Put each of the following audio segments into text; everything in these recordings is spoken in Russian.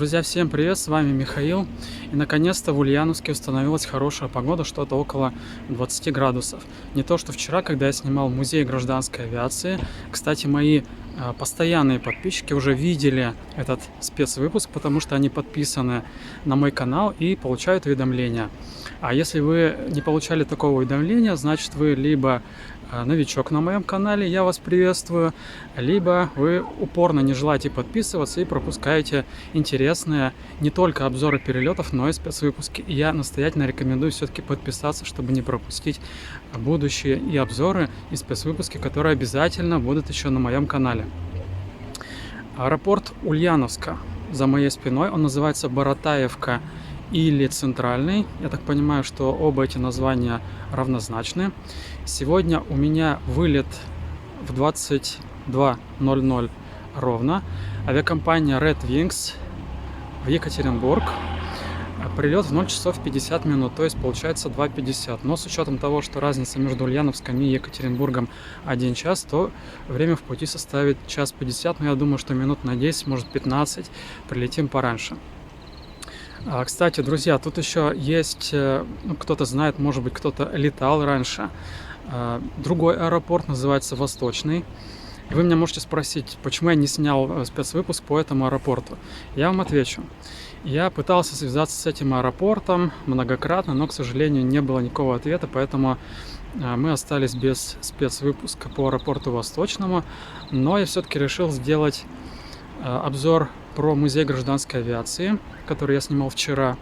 Друзья, всем привет, с вами Михаил. И наконец-то в Ульяновске установилась хорошая погода, что-то около 20 градусов. Не то, что вчера, когда я снимал музей гражданской авиации. Кстати, мои постоянные подписчики уже видели этот спецвыпуск, потому что они подписаны на мой канал и получают уведомления. А если вы не получали такого уведомления, значит вы либо новичок на моем канале, я вас приветствую, либо вы упорно не желаете подписываться и пропускаете интересные не только обзоры перелетов, но и спецвыпуски. И я настоятельно рекомендую все-таки подписаться, чтобы не пропустить будущие и обзоры, и спецвыпуски, которые обязательно будут еще на моем канале. Аэропорт Ульяновска за моей спиной, он называется Баратаевка или Центральный. Я так понимаю, что оба эти названия равнозначны. Сегодня у меня вылет в 22:00 ровно. Авиакомпания Red Wings в Екатеринбург. Прилет в 0 часов 50 минут, то есть получается 2:50. Но с учетом того, что разница между Ульяновском и Екатеринбургом 1 час, то время в пути составит 1:50. Но я думаю, что минут на 10, может 15 прилетим пораньше. Кстати, друзья, тут еще есть, кто-то знает, может быть, кто-то летал раньше. Другой аэропорт называется Восточный. И вы меня можете спросить, почему я не снял спецвыпуск по этому аэропорту. Я вам отвечу. Я пытался связаться с этим аэропортом многократно, но, к сожалению, не было никакого ответа, поэтому мы остались без спецвыпуска по аэропорту Восточному. Но я все-таки решил сделать обзор про музей гражданской авиации, который я снимал вчера.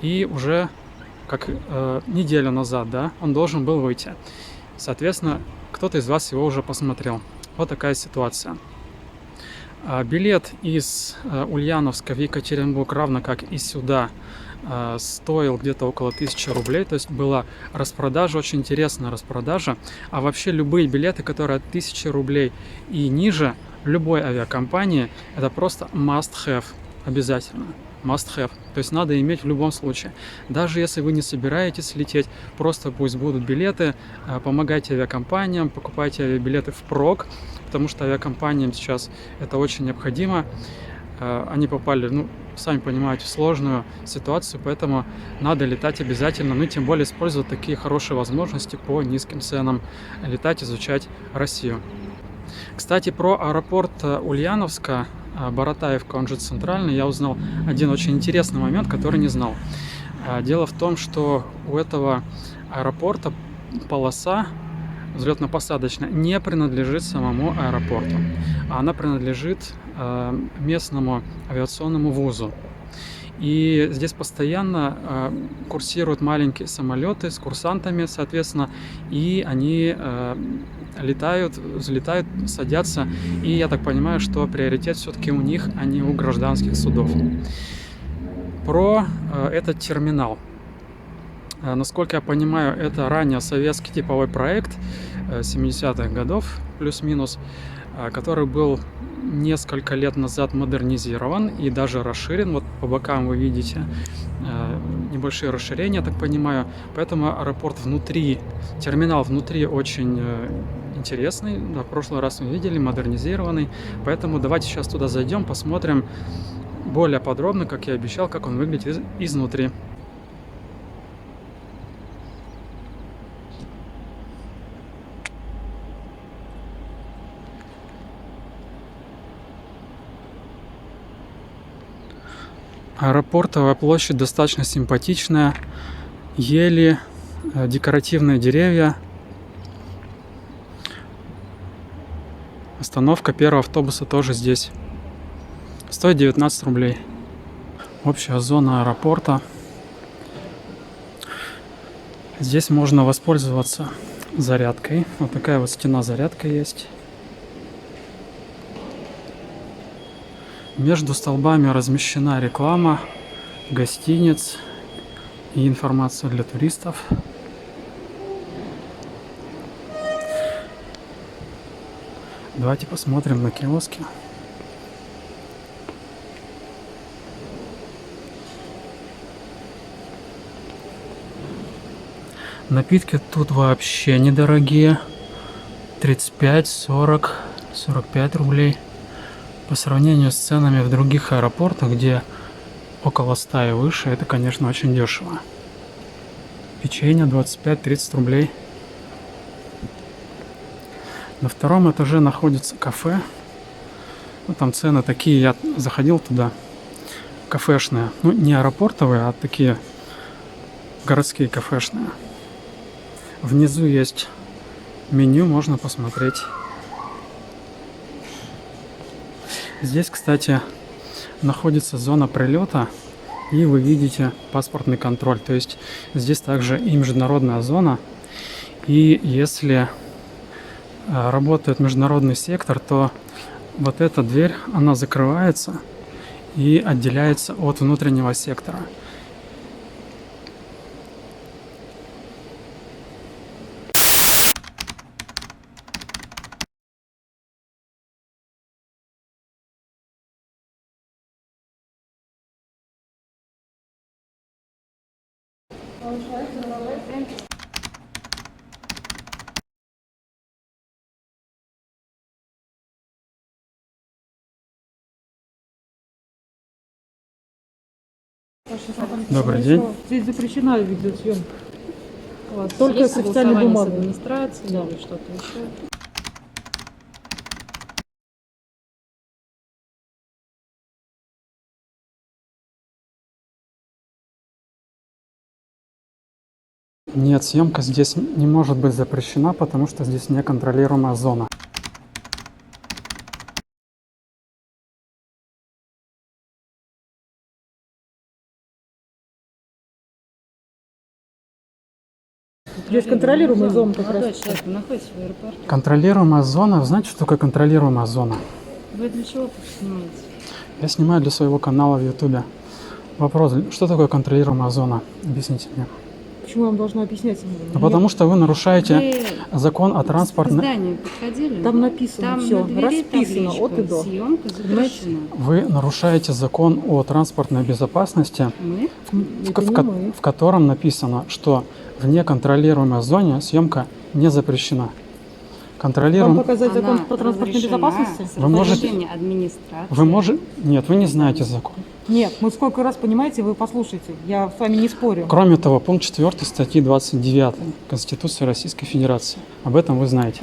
И уже как неделю назад, да, он должен был выйти. Соответственно, кто-то из вас его уже посмотрел. Вот такая ситуация. Билет из Ульяновска в Екатеринбург, равно как и сюда, стоил где-то около 1000 рублей. То есть была распродажа, очень интересная распродажа. А вообще любые билеты, которые от 1000 рублей и ниже, любой авиакомпании, это просто must have, обязательно. Must have. То есть надо иметь в любом случае. Даже если вы не собираетесь лететь, просто пусть будут билеты, помогайте авиакомпаниям, покупайте авиабилеты впрок, потому что авиакомпаниям сейчас это очень необходимо. Они попали, сами понимаете, в сложную ситуацию, поэтому надо летать обязательно, ну и тем более использовать такие хорошие возможности по низким ценам, летать, изучать Россию. Кстати, про аэропорт Ульяновска, Баратаевка, он же Центральный, я узнал один очень интересный момент, который не знал. Дело в том, что у этого аэропорта полоса взлетно-посадочная не принадлежит самому аэропорту, а она принадлежит местному авиационному вузу. И здесь постоянно курсируют маленькие самолеты с курсантами, соответственно, и они летают, взлетают, садятся. И я так понимаю, что приоритет все-таки у них, а не у гражданских судов. Про этот терминал. Насколько я понимаю, это ранее советский типовой проект 70-х годов, плюс-минус, который был несколько лет назад модернизирован и даже расширен. Вот по бокам вы видите небольшие расширения, я так понимаю. Поэтому аэропорт внутри, терминал внутри очень интересный. Да, в прошлый раз мы видели, модернизированный. Поэтому давайте сейчас туда зайдем, посмотрим более подробно, как я обещал, как он выглядит изнутри. Аэропортовая площадь достаточно симпатичная. Ели, декоративные деревья. Остановка первого автобуса тоже здесь. Стоит 19 рублей. Общая зона аэропорта. Здесь можно воспользоваться зарядкой. Вот такая вот стена зарядка есть. Между столбами размещена реклама гостиниц и информация для туристов. Давайте посмотрим на киоски. Напитки тут вообще недорогие. 35, 40, 45 рублей. По сравнению с ценами в других аэропортах, где около 100 и выше, это, конечно, очень дешево. Печенье 25-30 рублей. На втором этаже находится кафе. Ну, там цены такие, я заходил туда, кафешные. Ну, не аэропортовые, а такие городские кафешные. Внизу есть меню, можно посмотреть. Здесь, кстати, находится зона прилета, и вы видите паспортный контроль. То есть здесь также и международная зона. И если работает международный сектор, то вот эта дверь, она закрывается и отделяется от внутреннего сектора. Добрый день. Здесь запрещена видеосъемка. Вот. Только Есть с официальной согласование бумагой. с администрацией, Да. или что-то еще. Нет, съемка здесь не может быть запрещена, потому что здесь неконтролируемая зона. Здесь контролируемая зона как Молодой раз. человек, вы находитесь в аэропорту. Контролируемая зона, вы знаете, что такое контролируемая зона? Вы для чего тут снимаете? Я снимаю для своего канала в Ютубе. Вопрос, что такое контролируемая зона? Объясните мне. Почему я вам должна объяснять? Ну, потому что вы нарушаете Вы закон о к транспортной... зданию подходили? Там написано Там все, на двери расписано табличка, от и до. съемка запрещена. Вы нарушаете закон о транспортной безопасности, Мы? Это не мы. в котором написано, что в неконтролируемой зоне съемка не запрещена. Вам Контролируем... показать закон Она по транспортной разрешена безопасности? с Вы можете- разрешения администрации. Вы можете... Нет, вы не знаете закон. Нет, мы сколько раз, понимаете, вы послушайте. Я с вами не спорю. Кроме того, пункт 4 статьи 29 Конституции Российской Федерации. Об этом вы знаете.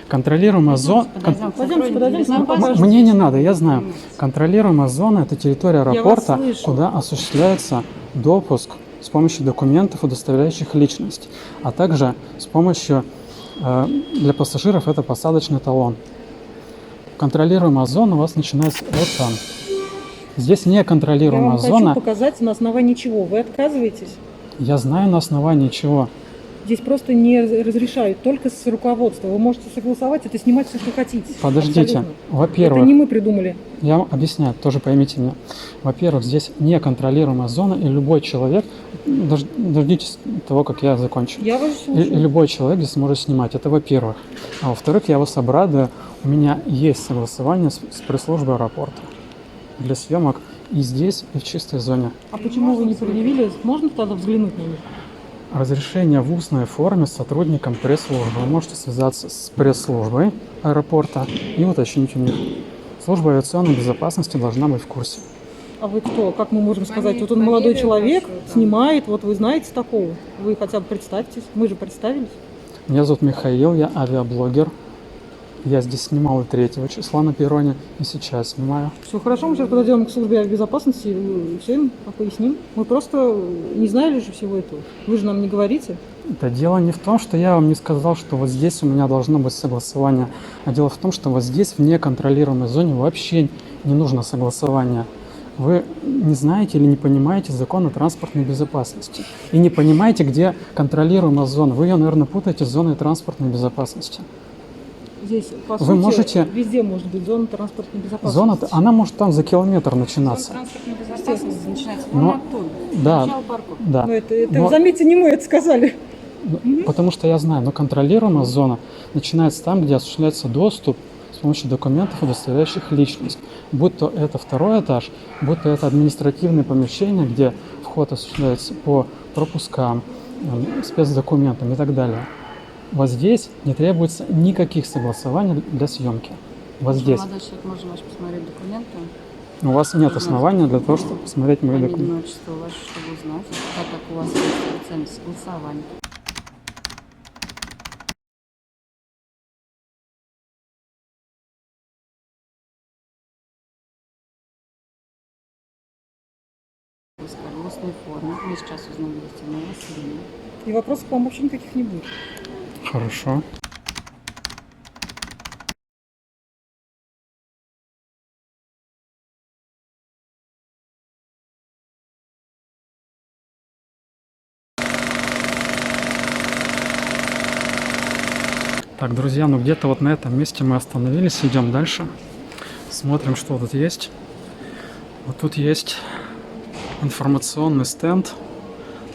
Контролируемая зона... Подойдемте, нам покажете. Мне не надо, я знаю. Контролируемая зона – это территория вас аэропорта, слышу. куда осуществляется допуск с помощью документов, удостоверяющих личность, а также с помощью, для пассажиров, это посадочный талон. Контролируемая зона у вас начинается вот там. Здесь Я неконтролируемая вам хочу зона. показать, на основании чего. Вы отказываетесь? Я знаю, на основании чего. Здесь просто не разрешают, только с руководства. Вы можете согласовать это, снимать все, что хотите. Подождите. Абсолютно. Во-первых, Это не мы придумали. я вам объясняю, тоже поймите меня. Во-первых, здесь неконтролируемая зона, и любой человек, дождитесь того, как я закончу. Я вас И слушаю. любой человек здесь может снимать. Это во-первых. А во-вторых, я вас обрадую, у меня есть согласование с пресс-службой аэропорта для съемок и здесь, и в чистой зоне. А почему вы не предъявили? Можно тогда взглянуть на них? Разрешение в устной форме сотрудникам пресс-службы. Вы можете связаться с пресс-службой аэропорта и уточнить у них. Служба авиационной безопасности должна быть в курсе. А вы кто? Как мы можем сказать? Фамилия- Вот он молодой фамилию человек, вашу, да. снимает, вот вы знаете такого. Вы хотя бы представьтесь. Мы же представились. Меня зовут Михаил, я авиаблогер. Я здесь снимал и 3 числа на перроне, и сейчас снимаю. Все хорошо, мы сейчас подойдем к службе безопасности и все им поясним. Мы просто не знали же всего этого. Вы же нам не говорите. Это дело не в том, что я вам не сказал, что вот здесь у меня должно быть согласование, а дело в том, что вот здесь, в неконтролируемой зоне, вообще не нужно согласование. Вы не знаете или не понимаете закон о транспортной безопасности. И не понимаете, где контролируемая зона. Вы ее, наверное, путаете с зоной транспортной безопасности. Здесь, по Вы сути, можете- везде может быть зона транспортной безопасности. Зона, она может там за километр начинаться. Транспортная безопасность начинается Но- вон оттуда. Да, Начало парковки. да. Но это Но- заметьте, не мы это сказали. Потому что я знаю, но контролируемая зона начинается там, где осуществляется доступ с помощью документов, удостоверяющих личность. Будь то это второй этаж, будь то это административные помещения, где вход осуществляется по пропускам, спецдокументам и так далее. Вот здесь не требуется никаких согласований для съемки. Вот здесь. Молодой человек, можно ваш посмотреть документы? У вас нет основания для того, чтобы посмотреть мои Фамилию, документы. отчество ваше, чтобы узнать, так как у вас есть официальное согласование. В устной форме. Мы сейчас узнаем, есть у вас или нет. И вопросов к вам вообще никаких не будет. Хорошо. Так, друзья, ну где-то вот на этом месте мы остановились, идем дальше. Смотрим, что тут есть. Вот тут есть информационный стенд.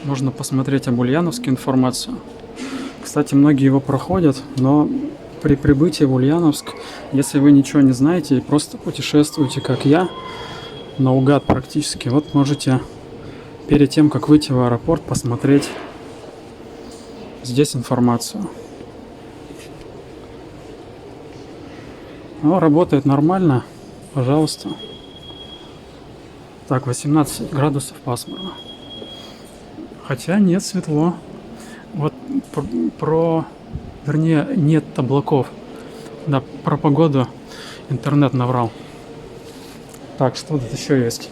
Можно посмотреть об Ульяновске информацию. Кстати, многие его проходят, но при прибытии в Ульяновск, если вы ничего не знаете и просто путешествуете, как я, наугад практически, вот можете перед тем, как выйти в аэропорт, посмотреть здесь информацию. Ну, работает нормально, пожалуйста. Так, 18 градусов пасмурно. Хотя нет, светло. Вот вернее, нет облаков. Да, про погоду интернет наврал. Так, что тут еще есть?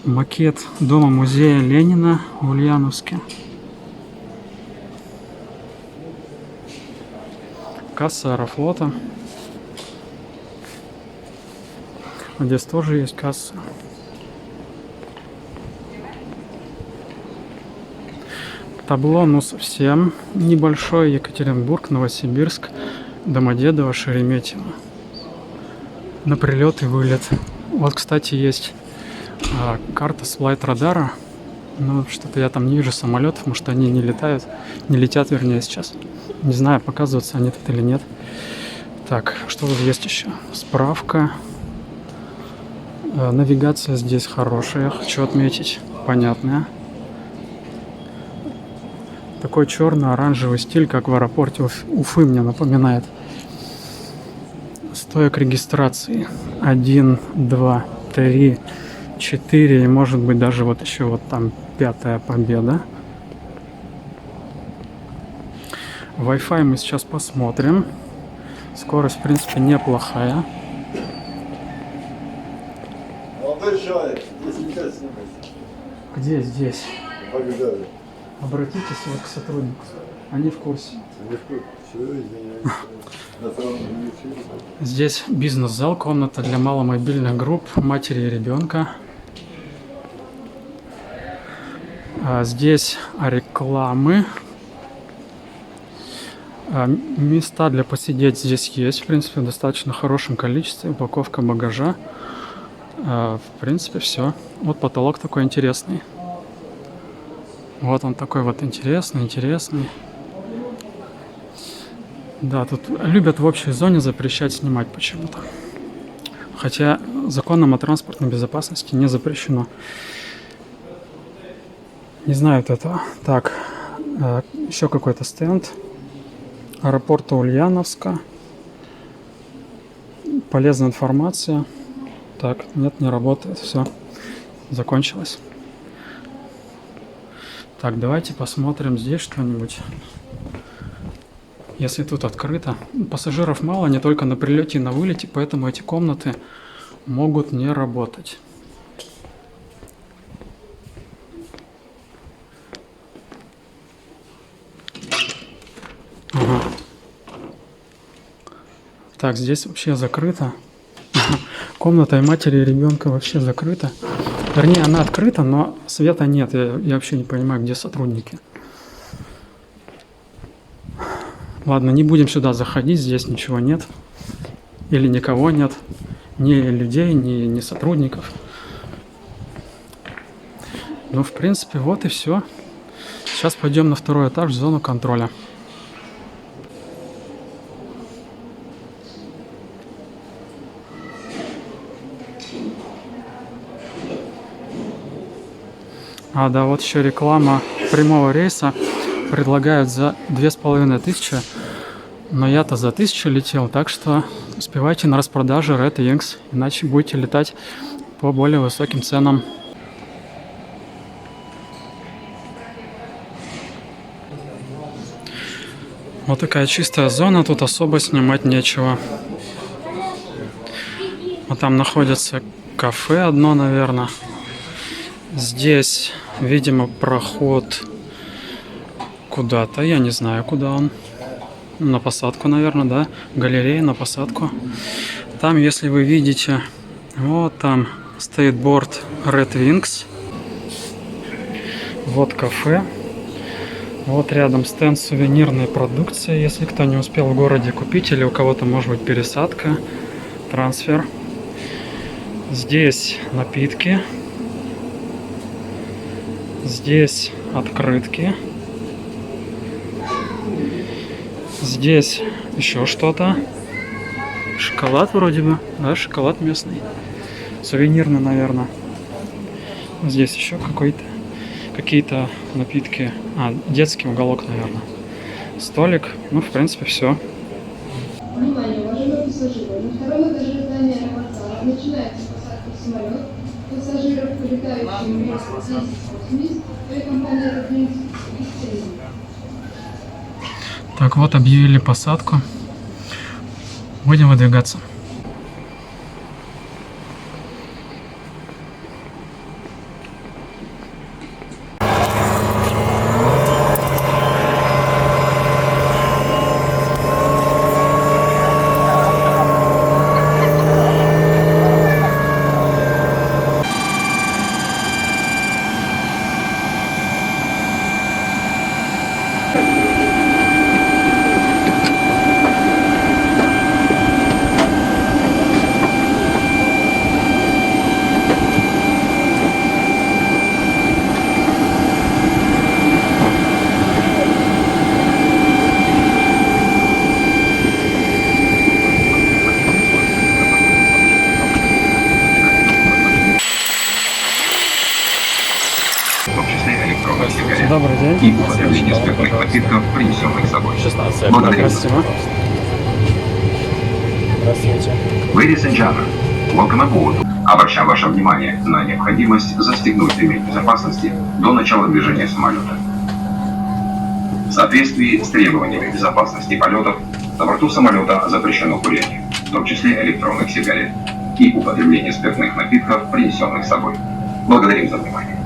Макет дома-музея Ленина в Ульяновске. Касса Аэрофлота. Здесь тоже есть касса. Табло, ну, совсем небольшое. Екатеринбург, Новосибирск, Домодедово, Шереметьево. На прилет и вылет. Вот, кстати, есть карта с флайт-радара. Но что-то я там не вижу самолетов, может, они не летают. Не летят, вернее, сейчас. Не знаю, показываются они тут или нет. Так, что тут есть еще? Справка. Навигация здесь хорошая, хочу отметить. Понятная. Такой черно-оранжевый стиль, как в аэропорте Уфы, мне напоминает. Стоек регистрации 1, 2, 3, 4 и может быть даже вот еще вот там 5-я победа. Wi-Fi мы сейчас посмотрим. Скорость, в принципе, неплохая. Молодой человек, здесь нельзя снимать. Где здесь? Погнали. Обратитесь вот к сотруднику. Они в курсе. Все, извиняюсь. На самом деле, Здесь бизнес-зал, комната для маломобильных групп, матери и ребенка. Здесь рекламы. Места для посидеть здесь есть, в принципе, в достаточно хорошем количестве. Упаковка багажа. В принципе, все. Вот потолок такой интересный. Вот он такой вот интересный. Да, тут любят в общей зоне запрещать снимать почему-то. Хотя законом о транспортной безопасности не запрещено. Не знаю вот этого. Так, еще какой-то стенд. Аэропорта Ульяновска. Полезная информация. Так, нет, не работает. Все, закончилось. Так, давайте посмотрим здесь что-нибудь. Если тут открыто. Пассажиров мало, не только на прилете и на вылете, поэтому эти комнаты могут не работать. Ага. Так, здесь вообще закрыто. Комната и матери и ребенка вообще закрыта. Вернее, она открыта, но света нет. Я вообще не понимаю, где сотрудники. Ладно, не будем сюда заходить, здесь ничего нет. Или никого нет. Ни людей, ни сотрудников. Ну, в принципе, вот и все. Сейчас пойдем на второй этаж в зону контроля. А, да, вот еще реклама прямого рейса. Предлагают за 2500 Но я-то за 1000 летел, так что успевайте на распродаже Red Wings, иначе будете летать по более высоким ценам. Вот такая чистая зона, тут особо снимать нечего. Вот там находится кафе одно, наверное. Здесь, видимо, проход куда-то, я не знаю, куда он. На посадку, наверное, да? Галерея на посадку. Там, если вы видите, вот там стоит борт Red Wings. Вот кафе. Вот рядом стенд сувенирной продукции, если кто не успел в городе купить, или у кого-то может быть пересадка, трансфер. Здесь напитки. Здесь открытки. Здесь еще что-то. Шоколад вроде бы. Да, шоколад местный. Сувенирный, наверное. Здесь еще какие-то напитки. Детский уголок, наверное. Столик. Ну, в принципе, все. Внимание, уважаемые пассажиры! На втором этаже здания аэропорта начинается посадка в самолет. Пассажиров, полетающим рейсом 1080, авиакомпания Red Wings бесценна. Так, вот объявили посадку. Будем выдвигаться. Добрый день. И употребление спиртных напитков, принесенных с собой. 16. Благодарю. Спасибо. Здравствуйте. Ladies and gentlemen, welcome aboard. Обращаем ваше внимание на необходимость застегнуть ремень безопасности до начала движения самолета. В соответствии с требованиями безопасности полетов, на борту самолета запрещено курение, в том числе электронных сигарет, и употребление спиртных напитков, принесенных с собой. Благодарим за внимание.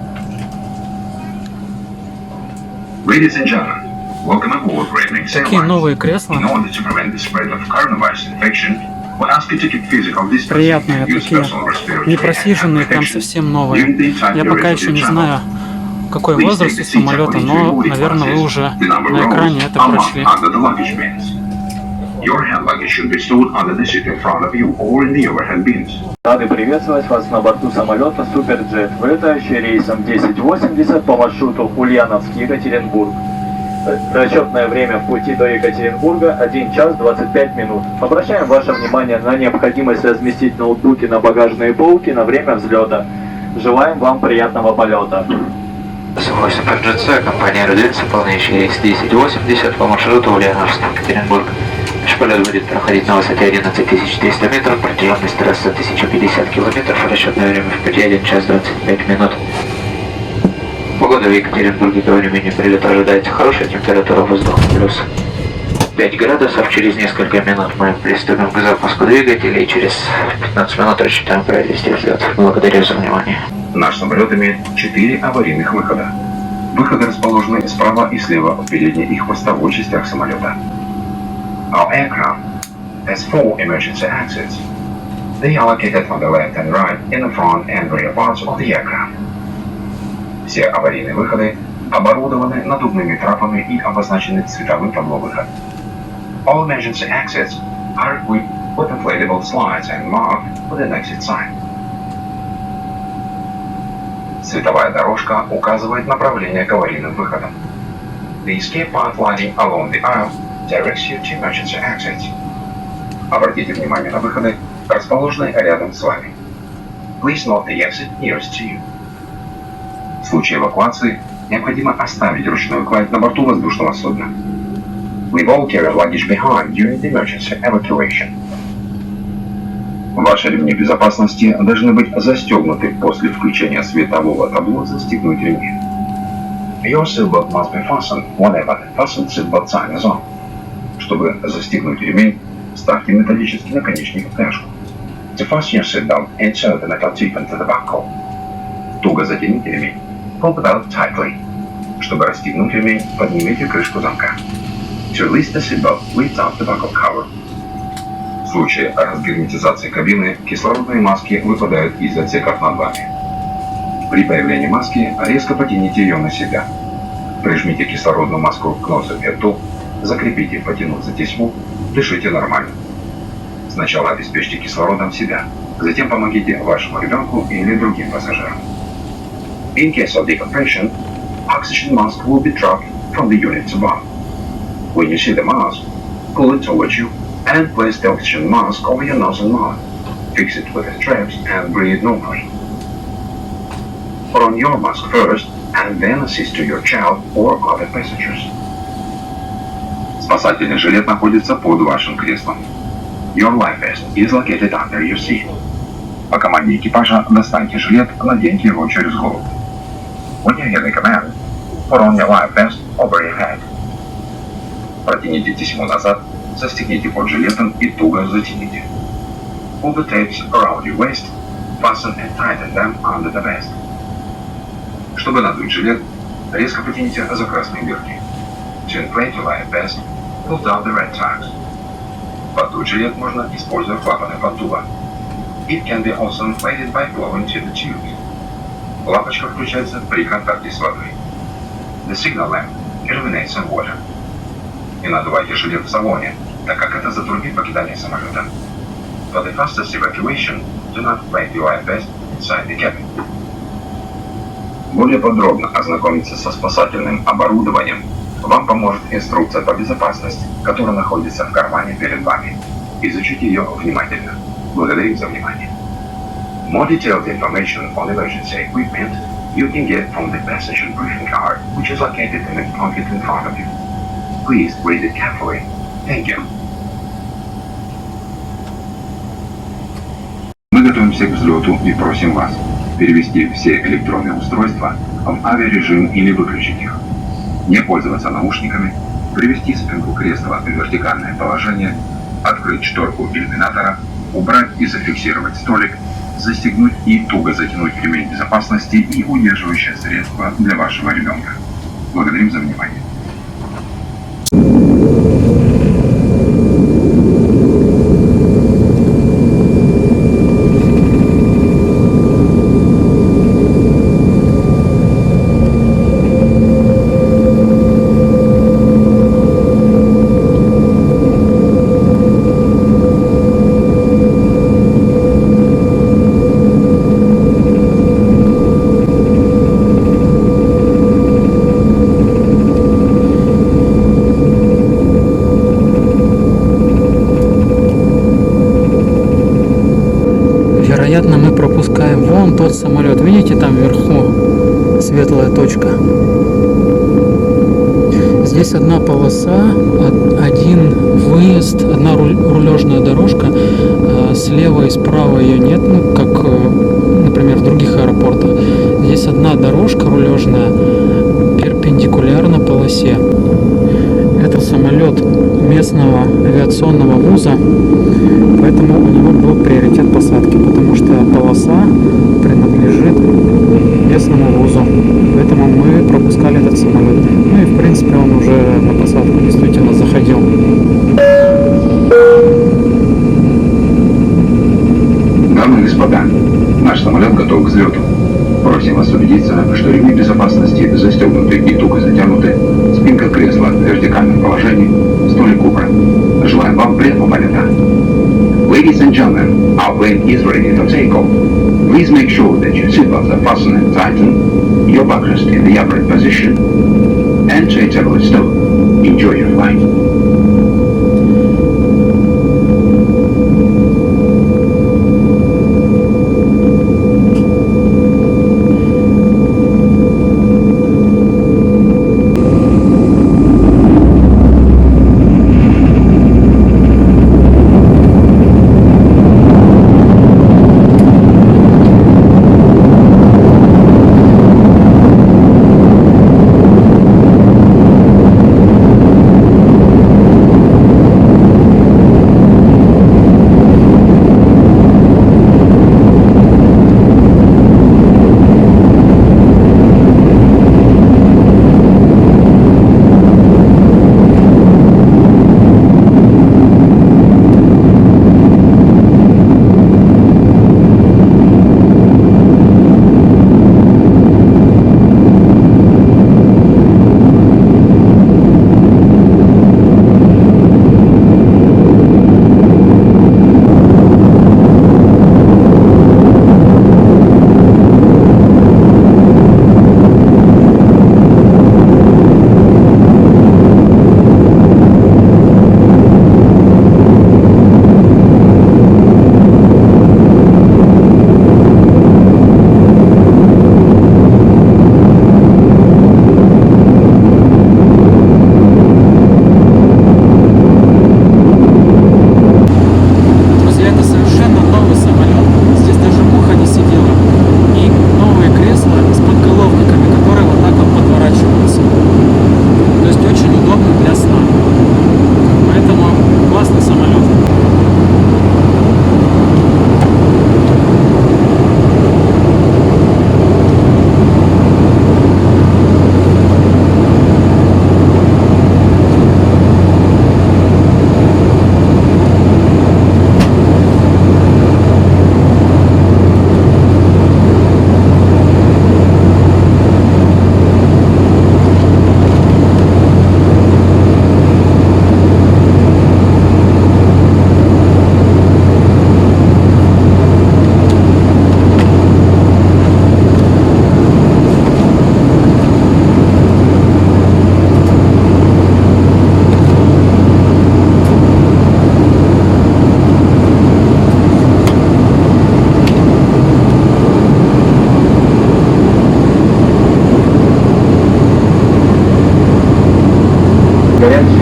Ladies and gentlemen, welcome aboard Red Wings Какие Airlines. новые кресла. In order to prevent the spread of coronavirus infection, we ask you to keep physical distancing, Приятные use такие, personal respiratory непросиженные, прям protection совсем новые. during the entire Я пока duration еще of не your знаю, travel. какой Please возраст take у the seats самолета, according to но, your boarding наверное, вы passes. уже The number на rows экране это are marked прочли. under the luggage bins. Your hand luggage should be stored under the seat in front of you or in the overhead bins. Рады приветствовать вас на борту самолета Суперджет, вылетающий рейсом 1080 по маршруту Ульяновск-Екатеринбург. Расчетное время в пути до Екатеринбурга 1 час 25 минут. Обращаем ваше внимание на необходимость разместить ноутбуки на багажные полки на время взлета. Желаем вам приятного полета. Самолет Суперджет, компания Red Wings, выполняющий рейс 1080 по маршруту Ульяновск-Екатеринбург. Наш полет будет проходить на высоте 11300 метров, протяженность трассы 1050 километров, расчетное время в пути 1 час 25 минут. Погода в Екатеринбурге до времени прилета ожидается хорошая, температура воздуха плюс 5 градусов. Через несколько минут мы приступим к запуску двигателя и через 15 минут рассчитаем произвести взлет. Благодарю за внимание. Наш самолет имеет 4 аварийных выхода. Выходы расположены справа и слева в передней и хвостовой частях самолета. Our aircraft has 4 emergency exits. They are located on the left and right in the front and rear parts of the aircraft. Все аварийные выходы оборудованы надувными трапами и обозначены цветовым табло выход. All emergency exits are equipped with inflatable slides and marked with an exit sign. Цветовая дорожка указывает направление к аварийным выходам. The escape path lighting along the aisle directs you to emergency exits. Обратите внимание на выходы, расположенные рядом с вами. Please note the exit nearest to you. В случае эвакуации необходимо оставить ручную кладь на борту воздушного судна. Leave all carry luggage behind during the emergency evacuation. Ваши ремни безопасности должны быть застегнуты после включения светового табло «Застегнуть ремни». Your seatbelt must be fastened whenever the fastened seatbelt sign is on. Чтобы застегнуть ремень, ставьте металлический наконечник в пряжку. To fasten your seatbelt, insert the metal tip into the buckle. Туго затяните ремень. Pull the belt tightly. Чтобы расстегнуть ремень, поднимите крышку замка. To release the seatbelt, lift up the buckle cover. В случае разгерметизации кабины кислородные маски выпадают из отсеков над вами. При появлении маски резко потяните ее на себя. Прижмите кислородную маску к носу и рту, закрепите, потянув за тесьму, дышите нормально. Сначала обеспечьте кислородом себя, затем помогите вашему ребенку или другим пассажирам. In case of decompression, oxygen mask will be dropped from the unit above. When you see the mask, pull it towards you and place the oxygen mask over your nose and mouth. Fix it with the straps and breathe normally. Put on your mask first and then assist to your child or other passengers. Спасательный жилет находится под вашим креслом. Your life vest is located under your seat. По команде экипажа достаньте жилет, наденьте его через голову. When you hear the command, put on your life vest over your head. Протяните тесьму назад, застегните под жилетом и туго затяните. Pull the tapes around your waist, fasten and tighten them under the vest. Чтобы надуть жилет, резко потяните за красные дырки. To inflate your life vest, pull down the red tags. Поддуть жилет можно, используя клапаны поддува. It can be also inflated by blowing to the tubes. Лампочка включается при контакте с водой. The signal lamp illuminates in water. Не надувайте жилет в салоне, так как это затруднит покидание самолета. For the fastest evacuation, do not inflate your life vest inside the cabin. Более подробно ознакомиться со спасательным оборудованием вам поможет инструкция по безопасности, которая находится в кармане перед вами. Изучите ее внимательно. Благодарим за внимание. More detailed information on emergency equipment you can get from the passenger briefing card, which is located in the pocket in front of you. Please read it carefully. Thank you. Мы готовимся к взлету и просим вас перевести все электронные устройства в авиарежим или выключить их. Не пользоваться наушниками, привести спинку кресла в вертикальное положение, открыть шторку иллюминатора, убрать и зафиксировать столик, застегнуть и туго затянуть ремень безопасности и удерживающее средство для вашего ребенка. Благодарим за внимание. Вероятно, мы пропускаем вон тот самолет. Видите, там вверху светлая точка. Здесь одна полоса, один выезд, одна рулежная дорожка. Слева и справа ее нет, ну, как, например, в других аэропортах. Здесь одна дорожка рулежная перпендикулярна полосе. Это самолет местного авиационного вуза, поэтому у него был приоритет посадки, потому что полоса принадлежит местному вузу. Поэтому мы пропускали этот самолет. Ну и в принципе он уже на посадку действительно заходил. Дамы и господа, наш самолет готов к взлету. Просим вас убедиться, что ремни безопасности застегнуты и туго затянуты, спинка кресла в вертикальном положении, столик убран. Желаем вам приятного полета. Ladies and gentlemen, our plane is ready to take off. Please make sure that your seatbelts are fastened and tightened, your backrest in the upright position, and to table is still. Enjoy your flight.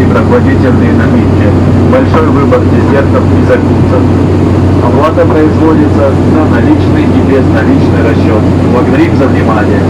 и прохладительные напитки, большой выбор десертов и закусок. Оплата производится на наличный и безналичный расчет. Благодарим за внимание.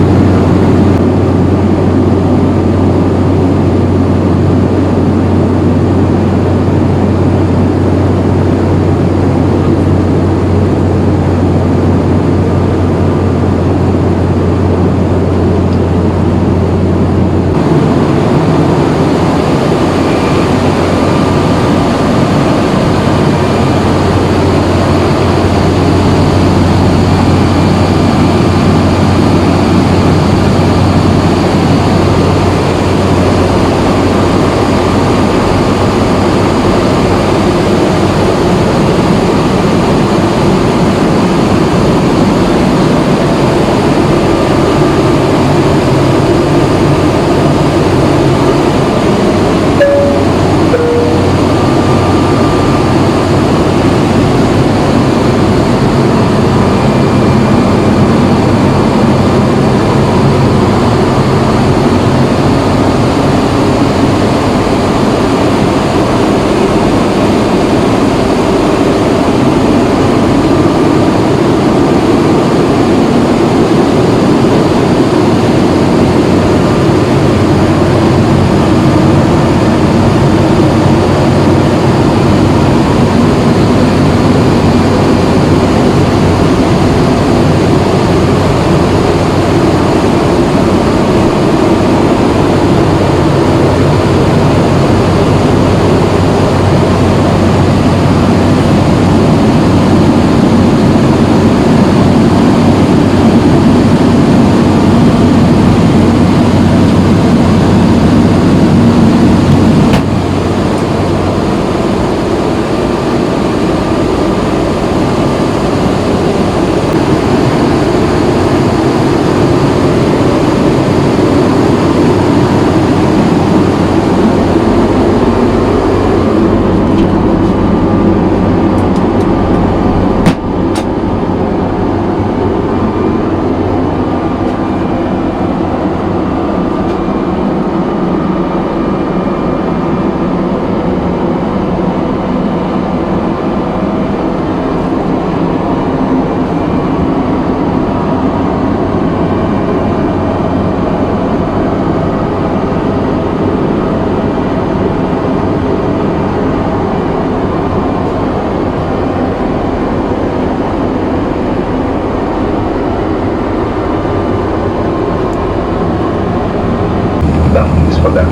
господа,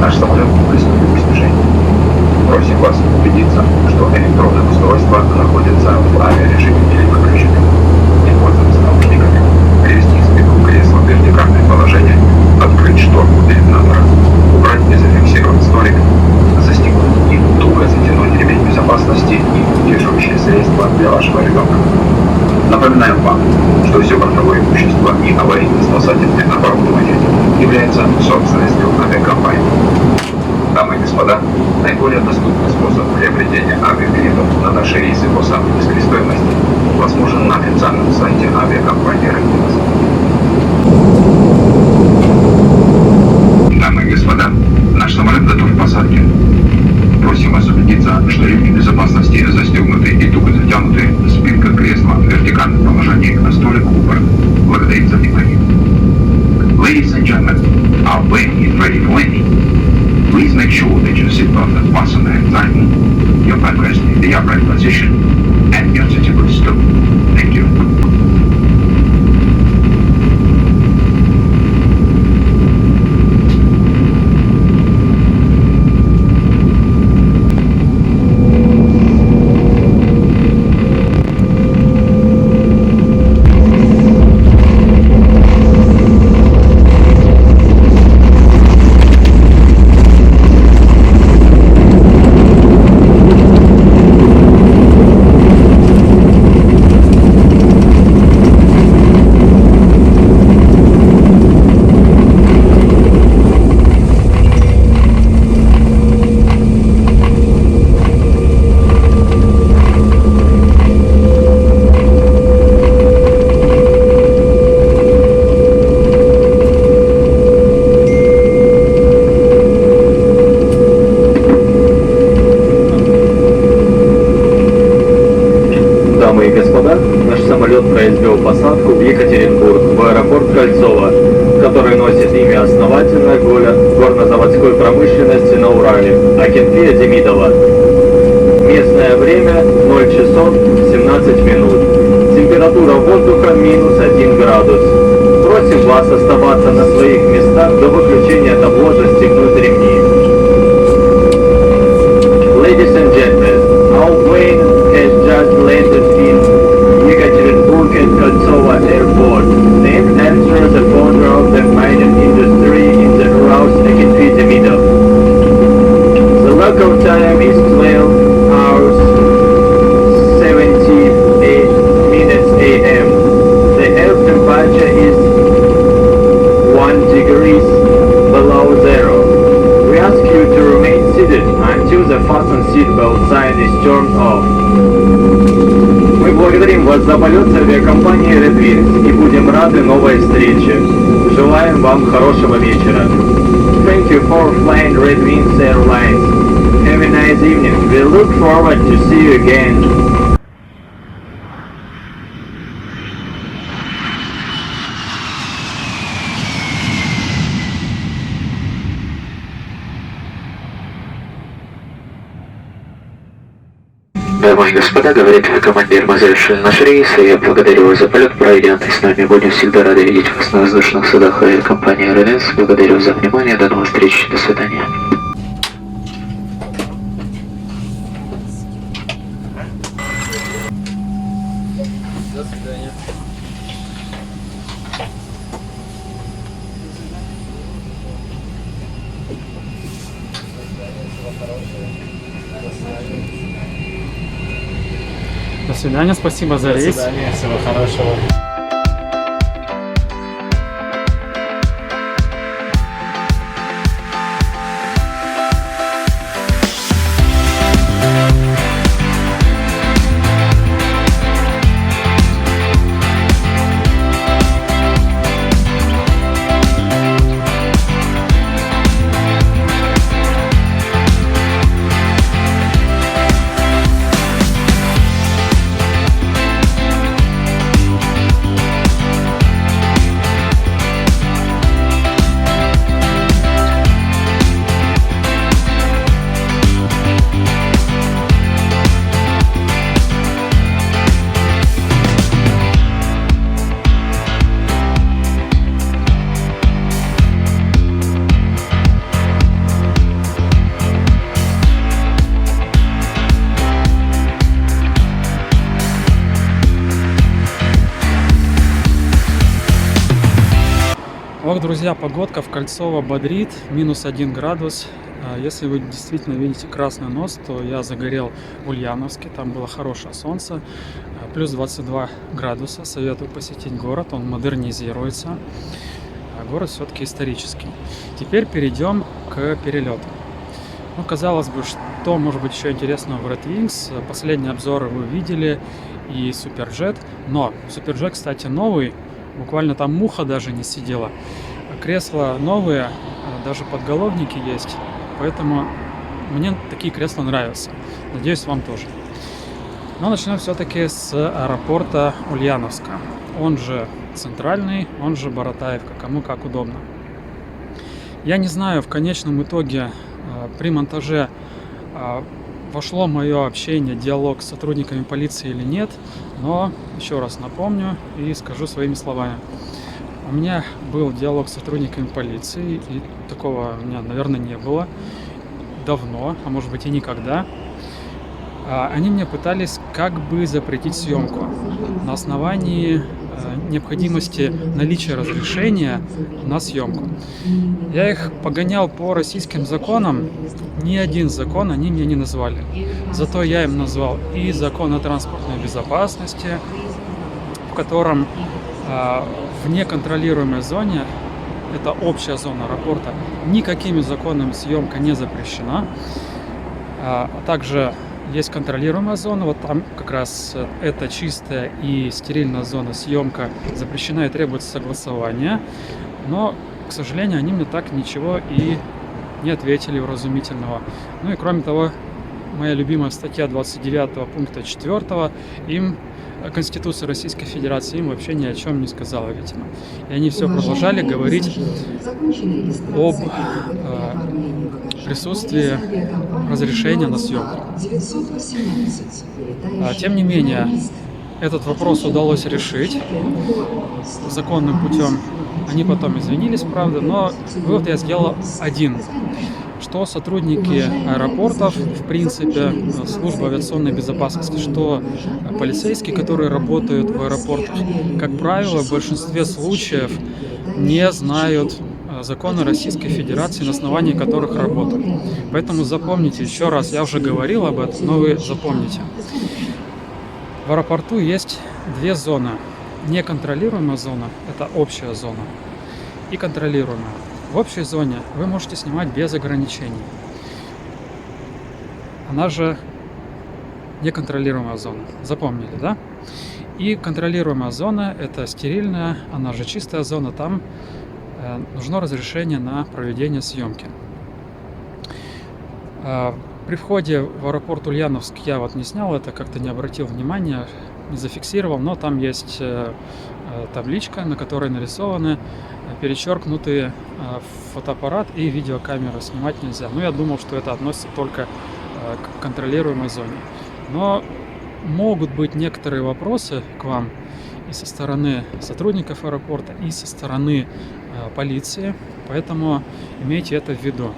наш самолет приступил к снижению. Просим вас убедиться, что электронное устройство находится в авиарежиме или выключено. Не пользоваться наушниками, перевести спинку кресла в вертикальное положение, открыть шторку иллюминатора, убрать незафиксированный столик, застегнуть и туго затянуть ремень безопасности и удерживающие средства для вашего ребенка. Напоминаем вам, что все бортовое имущество и аварийно-спасательное оборудование является собственностью авиакомпании. Дамы и господа, наиболее доступный способ приобретения авиабилетов на наши рейсы по самой низкой стоимости возможен на официальном сайте авиакомпании «Рейнс». Дамы и господа, наш самолет готов к посадке. Просим вас убедиться, что ремни безопасности застегнуты и туго затянуты, спинка кресла в вертикальном положении, а столик убран. Благодарим за внимание. Ladies and gentlemen, our plane is ready for landing. Please make sure that your seatbelt is fastened and tightened, your backrest in the upright position, and your seatbelt is stowed. Thank you. на Урале, Акинфея Демидова. Местное время 0 часов 17 минут. Температура воздуха минус 1 градус. Просим вас оставаться на своих местах до выключения табло «Застегнуть ремни». Ladies and gentlemen, our plane has just landed in Yekaterinburg and Koltsova Airport, named after the founder of the mining industry in the Urals, Akinfeev Demidov. The local time is 12 hours 78 minutes a.m. The air temperature is 1 degrees below zero. We ask you to remain seated until the fasten seatbelt sign is turned off. Мы благодарим вас за полет с авиакомпанией Red Wings и будем рады новой встрече. Желаем вам хорошего вечера. Thank you for flying Red Wings Airlines. Have a nice evening. We look forward to see you again. Дамы и господа, говорит командир, мы завершили наш рейс, и я благодарю вас за полет, проведенный с нами. Будем всегда рады видеть вас на воздушных судах авиакомпании РНС. Благодарю за внимание, до новых встреч, до свидания. До свидания, спасибо за рейс. До свидания, всего хорошего. Ох, друзья, погодка в Кольцово бодрит, минус 1 градус. Если вы действительно видите красный нос, то я загорел в Ульяновске, там было хорошее солнце, плюс 22 градуса. Советую посетить город, он модернизируется, город все-таки исторический. Теперь перейдем к перелету. Ну, казалось бы, что может быть еще интересного в Red Wings. Последние обзоры вы видели и Суперджет, но Суперджет, кстати, новый. Буквально там муха даже не сидела. Кресла новые, даже подголовники есть. Поэтому мне такие кресла нравятся. Надеюсь, вам тоже. Но начнем все-таки с аэропорта Ульяновска. Он же центральный, он же Баратаевка. Кому как удобно. Я не знаю, в конечном итоге при монтаже вошло мое общение, диалог с сотрудниками полиции или нет, но еще раз напомню и скажу своими словами. У меня был диалог с сотрудниками полиции, и такого у меня, наверное, не было давно, а может быть и никогда. Они мне пытались как бы запретить съемку на основании необходимости наличия разрешения на съемку. Я их погонял по российским законам, ни один закон они мне не назвали. Зато я им назвал и закон о транспортной безопасности, в котором в неконтролируемой зоне, это общая зона аэропорта, никакими законами съемка не запрещена. А также есть контролируемая зона, вот там как раз это чистая и стерильная зона, съемка запрещена и требуется согласования. Но, к сожалению, они мне так ничего и не ответили вразумительного. Ну и кроме того, моя любимая статья 29 пункта 4 им Конституции Российской Федерации им вообще ни о чем не сказала, видимо. И они все продолжали говорить об присутствии разрешения на съемку. Тем не менее, этот вопрос удалось решить законным путем. Они потом извинились, правда, но вывод я сделал один, что сотрудники аэропортов, в принципе, служба авиационной безопасности, что полицейские, которые работают в аэропортах, как правило, в большинстве случаев не знают законы Российской Федерации, на основании которых работают. Поэтому запомните еще раз, я уже говорил об этом, но вы запомните. В аэропорту есть две зоны. Неконтролируемая зона – это общая зона, и контролируемая. В общей зоне вы можете снимать без ограничений. Она же неконтролируемая зона. Запомнили, да? И контролируемая зона – это стерильная, она же чистая зона. Там нужно разрешение на проведение съемки. При входе в аэропорт Ульяновск я вот не снял это, как-то не обратил внимания, не зафиксировал, но там есть табличка, на которой нарисованы перечеркнутые фотоаппарат и видеокамера. Снимать нельзя. Но я думал, что это относится только к контролируемой зоне. Но могут быть некоторые вопросы к вам и со стороны сотрудников аэропорта, и со стороны полиции, поэтому имейте это в виду.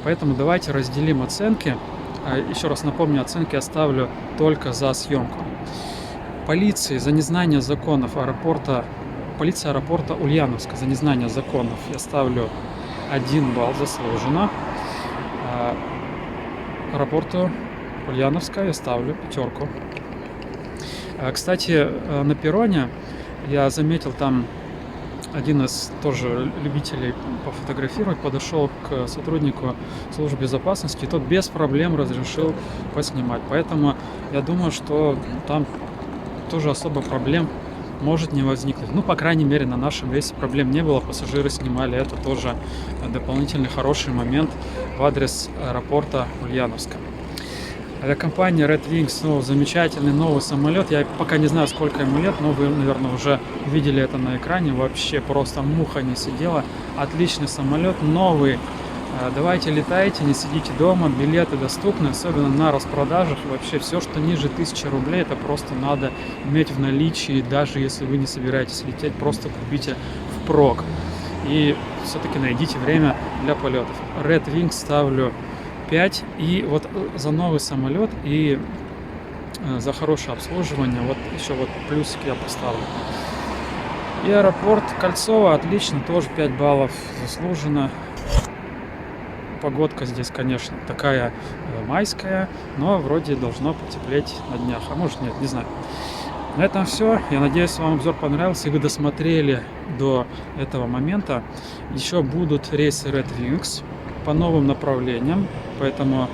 Поэтому давайте разделим оценки. Еще раз напомню, оценки оставлю только за съемку. Полиции за незнание законов аэропорта, полиция аэропорта Ульяновска за незнание законов я ставлю 1 балл, заслуженно. Аэропорту Ульяновска я ставлю 5. Кстати, на перроне я заметил, там один из тоже любителей пофотографировать подошел к сотруднику службы безопасности, и тот без проблем разрешил поснимать. Поэтому я думаю, что там тоже особо проблем может не возникнуть. Ну, по крайней мере, на нашем рейсе проблем не было, пассажиры снимали. Это тоже дополнительный хороший момент в адрес аэропорта Ульяновска. Авиакомпания Red Wings, замечательный новый самолет. Я пока не знаю, сколько ему лет, но вы, наверное, уже видели это на экране. Вообще просто муха не сидела. Отличный самолет, новый. Давайте летайте, не сидите дома. Билеты доступны, особенно на распродажах. Вообще все, что ниже 1000 рублей, это просто надо иметь в наличии. Даже если вы не собираетесь лететь, просто купите впрок. И все-таки найдите время для полетов. Red Wings ставлю 5, и вот за новый самолет и за хорошее обслуживание вот еще вот плюсик я поставлю. И аэропорт Кольцово отлично, тоже 5 баллов заслуженно. Погодка здесь, конечно, такая майская, но вроде должно потеплеть на днях, а может нет, не знаю. На этом все. Я надеюсь, вам обзор понравился и вы досмотрели до этого момента. Еще будут рейсы Red Wings по новым направлениям, поэтому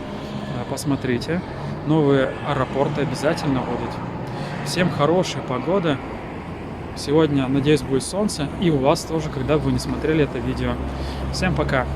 посмотрите. Новые аэропорты обязательно будут. Всем хорошей погоды. Сегодня, надеюсь, будет солнце, и у вас тоже, когда бы вы не смотрели это видео. Всем пока!